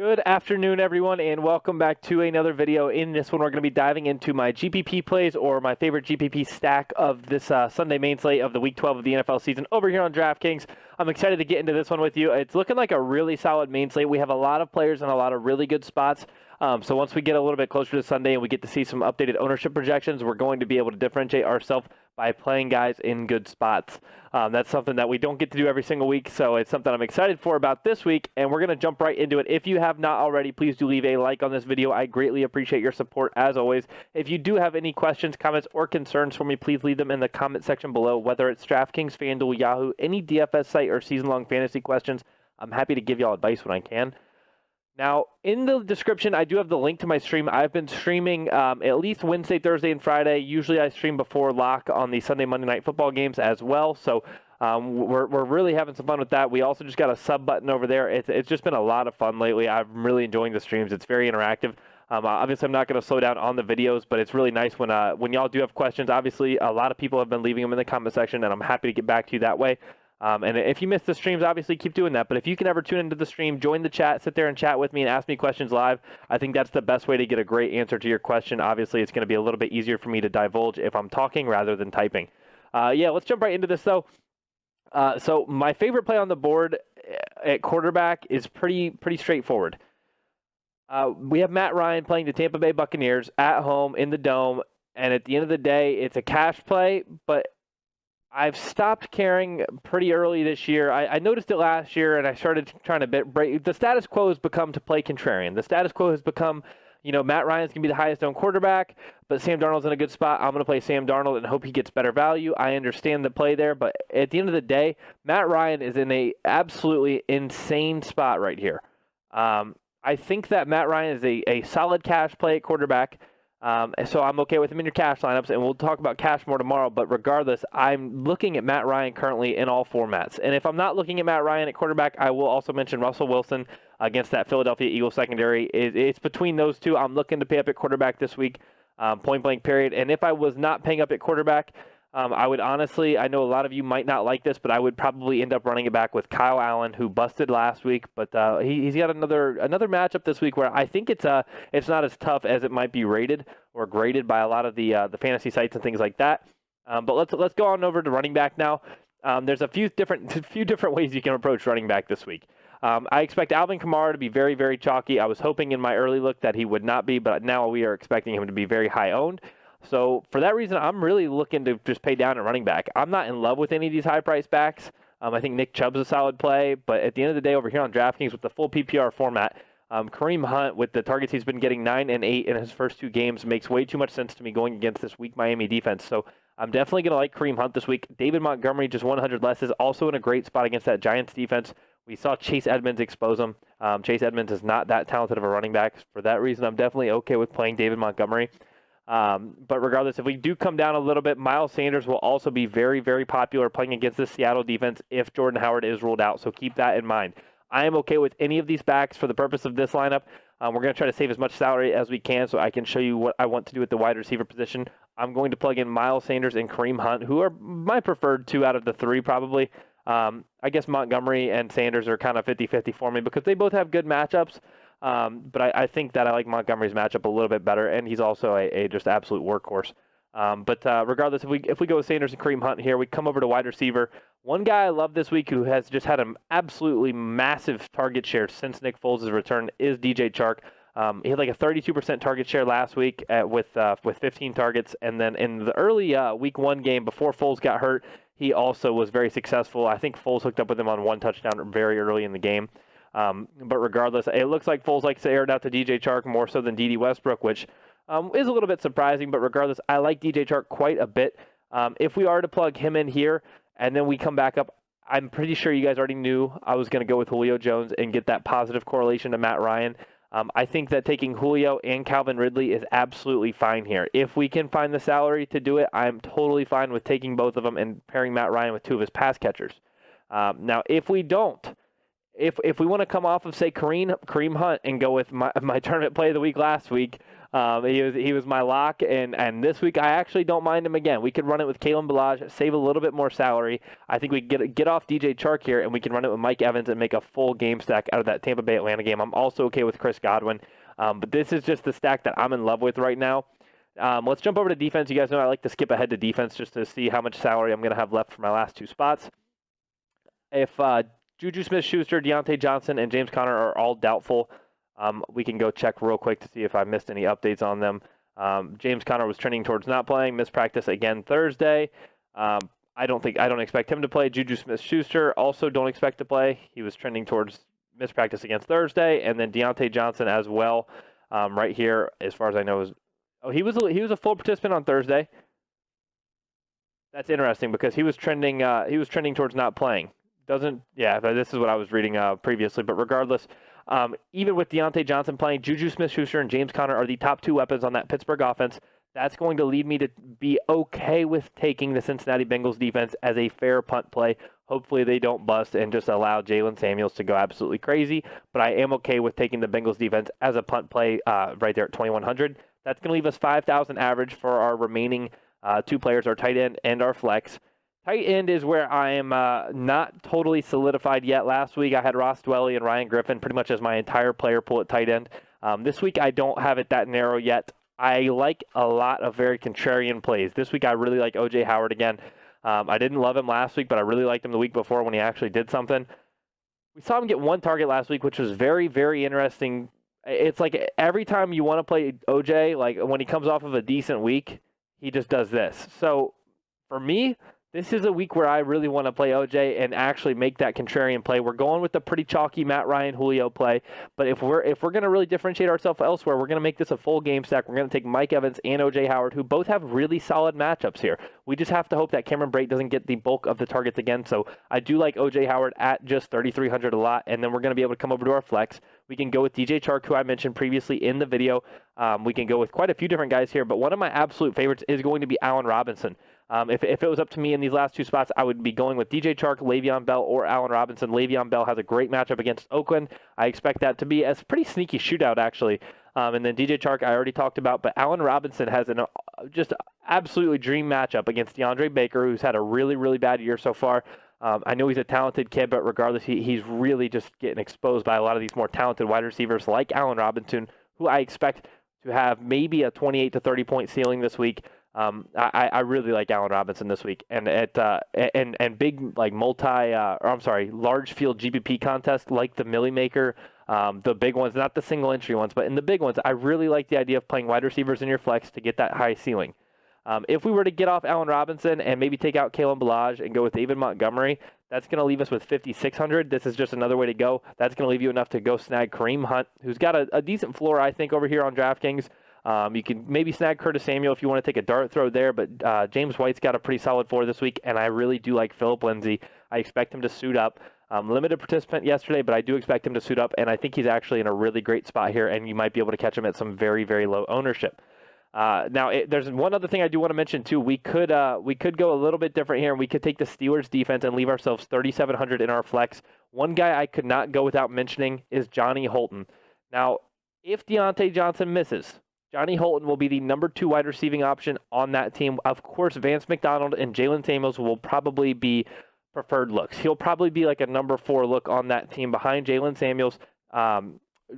Good afternoon, everyone, and welcome back to another video. In this one, we're going to be diving into my GPP plays, or my favorite GPP stack of this Sunday main slate of the Week 12 of the NFL season over here on Draftkings. I'm excited to get into this one with you. It's looking like a really solid main slate. We have a lot of players in a lot of really good spots. So once we get a little bit closer to Sunday and we get to see some updated ownership projections, we're going to be able to differentiate ourselves by playing guys in good spots. That's something that we don't get to do every single week, so it's something I'm excited for about this week, and we're going to jump right into it. If you have not already, please do leave a like on this video. I greatly appreciate your support, as always. If you do have any questions, comments, or concerns for me, please leave them in the comment section below, whether it's DraftKings, FanDuel, Yahoo, any DFS site, or season-long fantasy questions. I'm happy to give y'all advice when I can. Now, in the description, I do have the link to my stream. I've been streaming at least Wednesday, Thursday, and Friday. Usually I stream before lock on the Sunday, Monday night football games as well. So we're really having some fun with that. We also just got a sub button over there. It's just been a lot of fun lately. I'm really enjoying the streams. It's very interactive. Obviously, I'm not going to slow down on the videos, but it's really nice when y'all do have questions. Obviously, a lot of people have been leaving them in the comment section, and I'm happy to get back to you that way. And if you miss the streams, obviously keep doing that. But if you can ever tune into the stream, join the chat, sit there and chat with me and ask me questions live. I think that's the best way to get a great answer to your question. Obviously, it's going to be a little bit easier for me to divulge if I'm talking rather than typing. Let's jump right into this, though. So my favorite play on the board at quarterback is pretty straightforward. We have Matt Ryan playing the Tampa Bay Buccaneers at home in the Dome. And at the end of the day, it's a cash play, but I've stopped caring pretty early this year. I noticed it last year, and I started trying to break. The status quo has become to play contrarian. The status quo has become, Matt Ryan's going to be the highest owned quarterback, but Sam Darnold's in a good spot. I'm going to play Sam Darnold and hope he gets better value. I understand the play there, but at the end of the day, Matt Ryan is in a absolutely insane spot right here. I think that Matt Ryan is a solid cash play at quarterback. So I'm okay with him in your cash lineups, and we'll talk about cash more tomorrow. But regardless, I'm looking at Matt Ryan currently in all formats. And if I'm not looking at Matt Ryan at quarterback, I will also mention Russell Wilson against that Philadelphia Eagles secondary. It's between those two. I'm looking to pay up at quarterback this week, point blank period. And if I was not paying up at quarterback, I would honestly, I know a lot of you might not like this, but I would probably end up running it back with Kyle Allen, who busted last week. But he's got another matchup this week where I think it's not as tough as it might be rated or graded by a lot of the fantasy sites and things like that. But let's go on over to running back now. There's a few different ways you can approach running back this week. I expect Alvin Kamara to be very, very chalky. I was hoping in my early look that he would not be, but now we are expecting him to be very high owned. So for that reason, I'm really looking to just pay down at running back. I'm not in love with any of these high-priced backs. I think Nick Chubb's a solid play, but at the end of the day, over here on DraftKings with the full PPR format, Kareem Hunt, with the targets he's been getting 9 and 8 in his first two games, makes way too much sense to me going against this weak Miami defense. So I'm definitely going to like Kareem Hunt this week. David Montgomery, just 100 less, is also in a great spot against that Giants defense. We saw Chase Edmonds expose him. Chase Edmonds is not that talented of a running back. For that reason, I'm definitely okay with playing David Montgomery. But regardless, if we do come down a little bit, Miles Sanders will also be very, very popular playing against the Seattle defense if Jordan Howard is ruled out. So keep that in mind. I am okay with any of these backs for the purpose of this lineup. We're going to try to save as much salary as we can so I can show you what I want to do at the wide receiver position. I'm going to plug in Miles Sanders and Kareem Hunt, who are my preferred two out of the three probably. I guess Montgomery and Sanders are kind of 50-50 for me because they both have good matchups. But I think that I like Montgomery's matchup a little bit better, and he's also a just absolute workhorse. But regardless, if we go with Sanders and Kareem Hunt here, we come over to wide receiver. One guy I love this week who has just had an absolutely massive target share since Nick Foles' return is DJ Chark. He had like a 32% target share last week with 15 targets, and then in the early week one game before Foles got hurt, he also was very successful. I think Foles hooked up with him on one touchdown very early in the game. But regardless, it looks like Foles likes to air it out to DJ Chark more so than Dede Westbrook, which is a little bit surprising. But regardless, I like DJ Chark quite a bit. If we are to plug him in here and then we come back up, I'm pretty sure you guys already knew I was going to go with Julio Jones and get that positive correlation to Matt Ryan. I think that taking Julio and Calvin Ridley is absolutely fine here. If we can find the salary to do it, I'm totally fine with taking both of them and pairing Matt Ryan with two of his pass catchers. Now, if we don't, if we want to come off of, say, Kareem Hunt and go with my tournament play of the week last week, he was my lock, and this week I actually don't mind him again. We could run it with Kalen Ballage, save a little bit more salary. I think we get off DJ Chark here, and we can run it with Mike Evans and make a full game stack out of that Tampa Bay Atlanta game. I'm also okay with Chris Godwin, but this is just the stack that I'm in love with right now. Let's jump over to defense. You guys know I like to skip ahead to defense just to see how much salary I'm going to have left for my last two spots. If Juju Smith-Schuster, Deontay Johnson, and James Conner are all doubtful, we can go check real quick to see if I missed any updates on them. James Conner was trending towards not playing, missed practice again Thursday. I don't expect him to play. Juju Smith-Schuster also don't expect to play. He was trending towards missed practice against Thursday, and then Deontay Johnson as well. Right here, as far as I know, he was a full participant on Thursday. That's interesting because he was trending towards not playing. This is what I was reading previously. But regardless, even with Deontay Johnson playing, Juju Smith-Schuster and James Conner are the top two weapons on that Pittsburgh offense. That's going to lead me to be okay with taking the Cincinnati Bengals defense as a fair punt play. Hopefully they don't bust and just allow Jalen Samuels to go absolutely crazy. But I am okay with taking the Bengals defense as a punt play right there at 2,100. That's going to leave us 5,000 average for our remaining two players, our tight end and our flex. Tight end is where I am not totally solidified yet. Last week I had Ross Dwelley and Ryan Griffin pretty much as my entire player pool at tight end. This week I don't have it that narrow yet. I like a lot of very contrarian plays. This week I really like O.J. Howard again. I didn't love him last week, but I really liked him the week before when he actually did something. We saw him get one target last week, which was very, very interesting. It's like every time you want to play OJ, like when he comes off of a decent week, he just does this. So for me, this is a week where I really want to play OJ and actually make that contrarian play. We're going with the pretty chalky Matt Ryan Julio play, but if we're going to really differentiate ourselves elsewhere, we're going to make this a full game stack. We're going to take Mike Evans and OJ Howard, who both have really solid matchups here. We just have to hope that Cameron Brate doesn't get the bulk of the targets again. So I do like OJ Howard at just 3,300 a lot, and then we're going to be able to come over to our flex. We can go with DJ Chark, who I mentioned previously in the video. We can go with quite a few different guys here, but one of my absolute favorites is going to be Allen Robinson. If it was up to me in these last two spots, I would be going with DJ Chark, Le'Veon Bell, or Allen Robinson. Le'Veon Bell has a great matchup against Oakland. I expect that to be a pretty sneaky shootout, actually. And then DJ Chark, I already talked about, but Allen Robinson has just absolutely dream matchup against DeAndre Baker, who's had a really, really bad year so far. I know he's a talented kid, but regardless, he's really just getting exposed by a lot of these more talented wide receivers like Allen Robinson, who I expect to have maybe a 28 to 30 point ceiling this week. I really like Allen Robinson this week, and big like large field GPP contests like the Millie Maker, the big ones, not the single entry ones, but in the big ones, I really like the idea of playing wide receivers in your flex to get that high ceiling. If we were to get off Allen Robinson and maybe take out Kalen Ballage and go with David Montgomery, that's going to leave us with 5,600. This is just another way to go. That's going to leave you enough to go snag Kareem Hunt, who's got a decent floor, I think, over here on DraftKings. You can maybe snag Curtis Samuel if you want to take a dart throw there, but James White's got a pretty solid floor this week, and I really do like Phillip Lindsay. I expect him to suit up. Limited participant yesterday, but I do expect him to suit up, and I think he's actually in a really great spot here, and you might be able to catch him at some very, very low ownership. There's one other thing I do want to mention too. We could go a little bit different here, and we could take the Steelers defense and leave ourselves 3,700 in our flex. One guy I could not go without mentioning is Johnny Holton. Now, if Deontay Johnson misses, Johnny Holton will be the number 2 wide receiving option on that team. Of course, Vance McDonald and Jalen Samuels will probably be preferred looks. He'll probably be like a number 4 look on that team behind Jalen Samuels,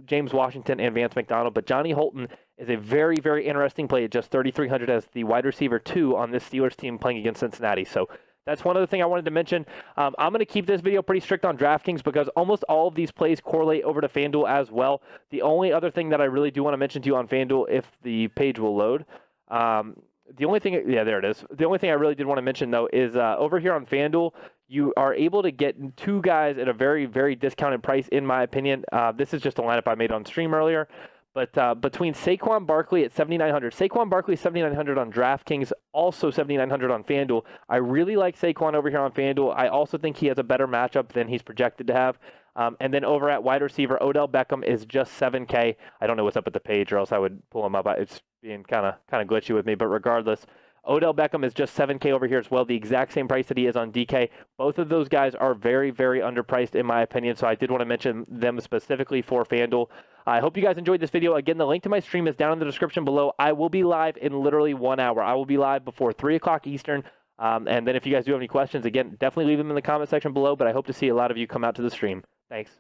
James Washington, and Vance McDonald. But Johnny Holton is a very, very interesting play at just 3,300 as the wide receiver 2 on this Steelers team playing against Cincinnati. So that's one other thing I wanted to mention. I'm going to keep this video pretty strict on DraftKings because almost all of these plays correlate over to FanDuel as well. The only other thing that I really do want to mention to you on FanDuel, if the page will load, there it is. The only thing I really did want to mention, though, is over here on FanDuel, you are able to get 2 guys at a very, very discounted price, in my opinion. This is just a lineup I made on stream earlier. But between Saquon Barkley at 7,900, Saquon Barkley 7,900 on DraftKings, also 7,900 on FanDuel. I really like Saquon over here on FanDuel. I also think he has a better matchup than he's projected to have. And then over at wide receiver, Odell Beckham is just 7K. I don't know what's up at the page, or else I would pull him up. It's being kind of glitchy with me, but regardless, Odell Beckham is just $7K over here as well, the exact same price that he is on DK. Both of those guys are very, very underpriced in my opinion, so I did want to mention them specifically for FanDuel. I hope you guys enjoyed this video. Again, the link to my stream is down in the description below. I will be live in literally 1 hour. I will be live before 3 o'clock Eastern. And then if you guys do have any questions, again, definitely leave them in the comment section below, but I hope to see a lot of you come out to the stream. Thanks.